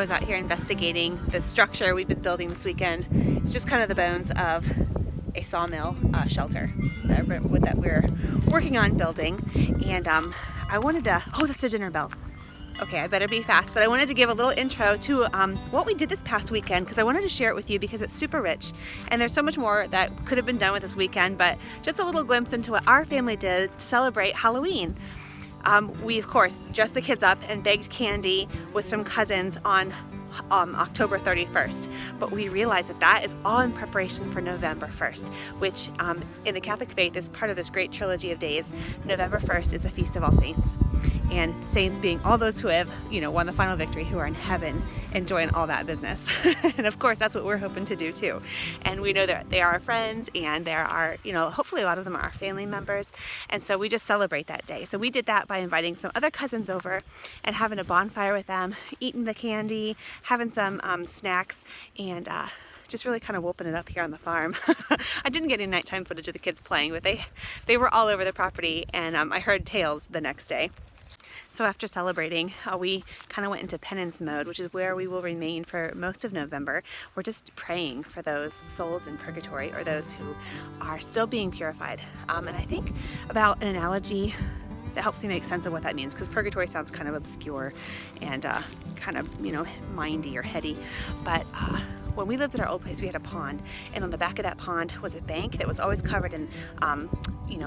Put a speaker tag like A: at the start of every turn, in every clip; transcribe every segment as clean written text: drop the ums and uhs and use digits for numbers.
A: was out here investigating the structure we've been building this weekend. It's just kind of the bones of a sawmill shelter that we're working on building. And I wanted to, oh, that's a dinner bell. Okay, I better be fast, but I wanted to give a little intro to what we did this past weekend, because I wanted to share it with you because it's super rich and there's so much more that could have been done with this weekend, but just a little glimpse into what our family did to celebrate Halloween. We, of course, dressed the kids up and baked candy with some cousins on October 31st, but we realized that that is all in preparation for November 1st, which in the Catholic faith is part of this great trilogy of days. November 1st is the Feast of All Saints, and saints being all those who have, won the final victory, who are in heaven enjoying all that business. And of course, that's what we're hoping to do too. And we know that they are our friends, and there are, hopefully a lot of them are our family members. And so we just celebrate that day. So we did that by inviting some other cousins over and having a bonfire with them, eating the candy, having some snacks, and just really kind of whooping it up here on the farm. I didn't get any nighttime footage of the kids playing, but they were all over the property, and I heard tales the next day. So after celebrating, we kind of went into penance mode, which is where we will remain for most of November. We're just praying for those souls in purgatory, or those who are still being purified. And I think about an analogy that helps me make sense of what that means, because purgatory sounds kind of obscure and kind of, mindy or heady. But when we lived at our old place, we had a pond, and on the back of that pond was a bank that was always covered in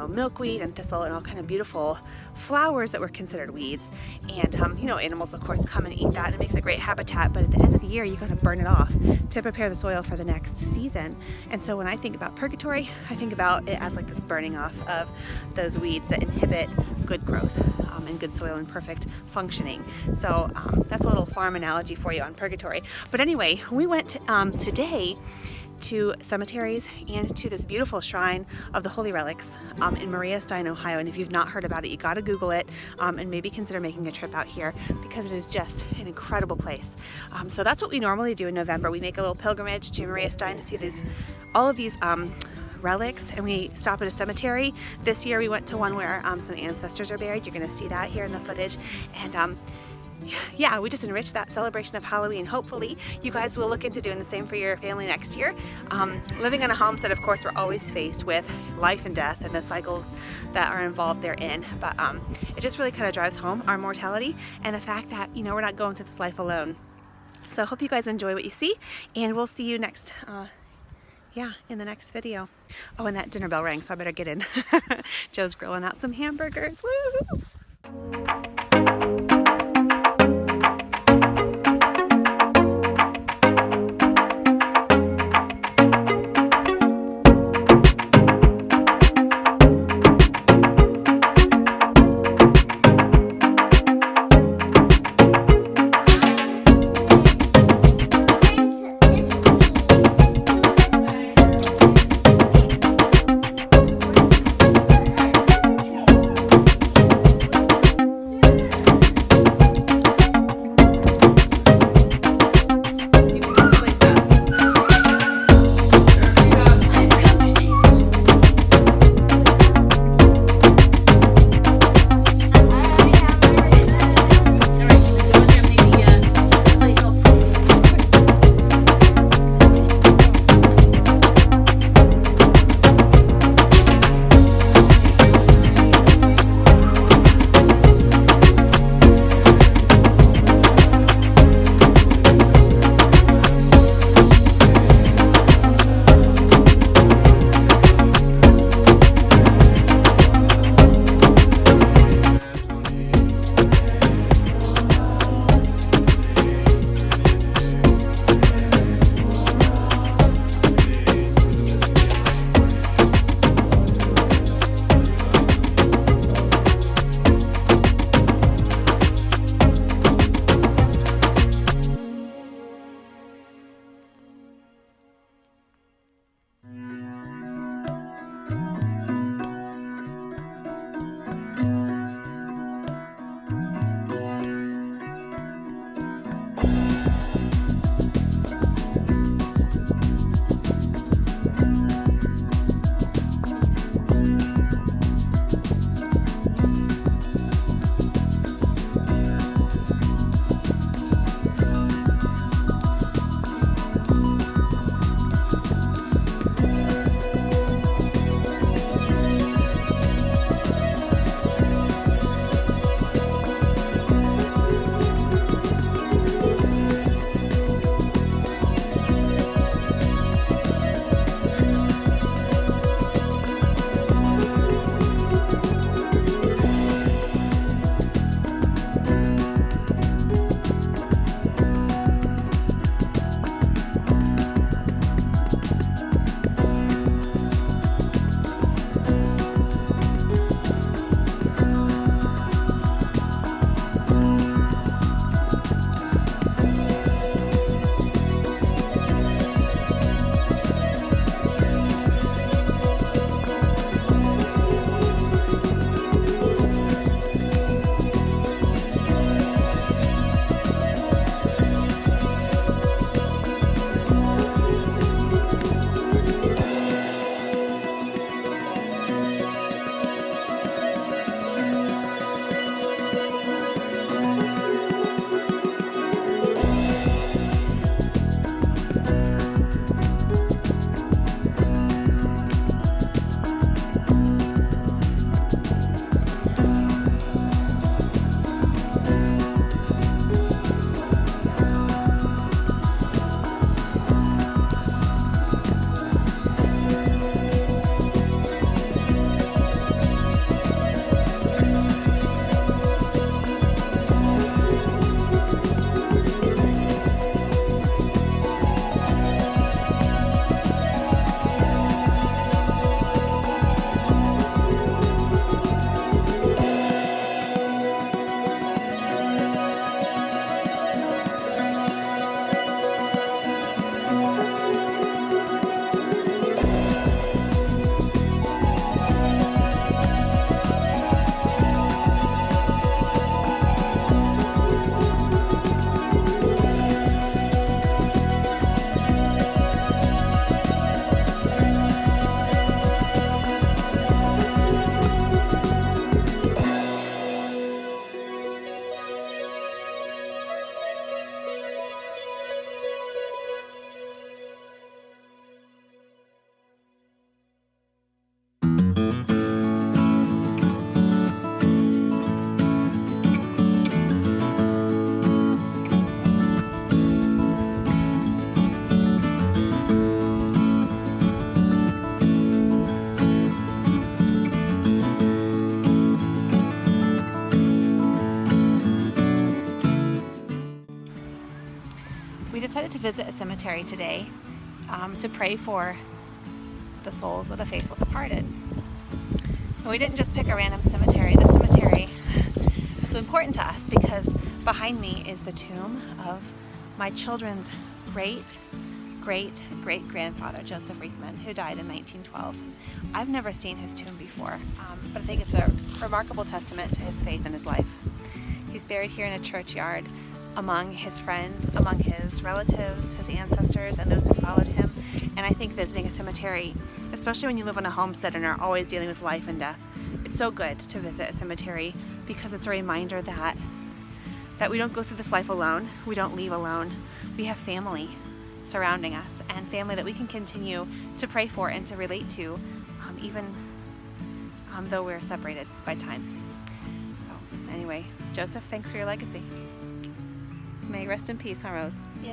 A: milkweed and thistle and all kind of beautiful flowers that were considered weeds. And animals, of course, come and eat that, and it makes a great habitat. But at the end of the year, you got to burn it off to prepare the soil for the next season. And so when I think about purgatory, I think about it as like this burning off of those weeds that inhibit good growth and good soil and perfect functioning. So that's a little farm analogy for you on purgatory. But anyway, we went today to cemeteries and to this beautiful shrine of the Holy Relics in Maria Stein, Ohio. And if you've not heard about it, you got to Google it and maybe consider making a trip out here, because it is just an incredible place. So that's what we normally do in November. We make a little pilgrimage to Maria Stein to see all of these relics, and we stop at a cemetery. This year we went to one where some ancestors are buried. You're going to see that here in the footage. And yeah, we just enriched that celebration of Halloween. Hopefully you guys will look into doing the same for your family next year. Living on a homestead, of course, we're always faced with life and death and the cycles that are involved therein. But it just really kind of drives home our mortality and the fact that, we're not going through this life alone. So I hope you guys enjoy what you see, and we'll see you next in the next video. Oh, and that dinner bell rang, so I better get in. Joe's grilling out some hamburgers. Woo! decided to visit a cemetery today to pray for the souls of the faithful departed. And we didn't just pick a random cemetery. The cemetery is important to us because behind me is the tomb of my children's great-great-great-grandfather, Joseph Riethman, who died in 1912. I've never seen his tomb before, but I think it's a remarkable testament to his faith and his life. He's buried here in a churchyard among his friends, among his relatives, his ancestors, and those who followed him. And I think visiting a cemetery, especially when you live on a homestead and are always dealing with life and death, it's so good to visit a cemetery because it's a reminder that we don't go through this life alone, we don't leave alone. We have family surrounding us, and family that we can continue to pray for and to relate to, even though we're separated by time. So anyway, Joseph, thanks for your legacy. May you rest in peace, huh, Rose?
B: Yeah.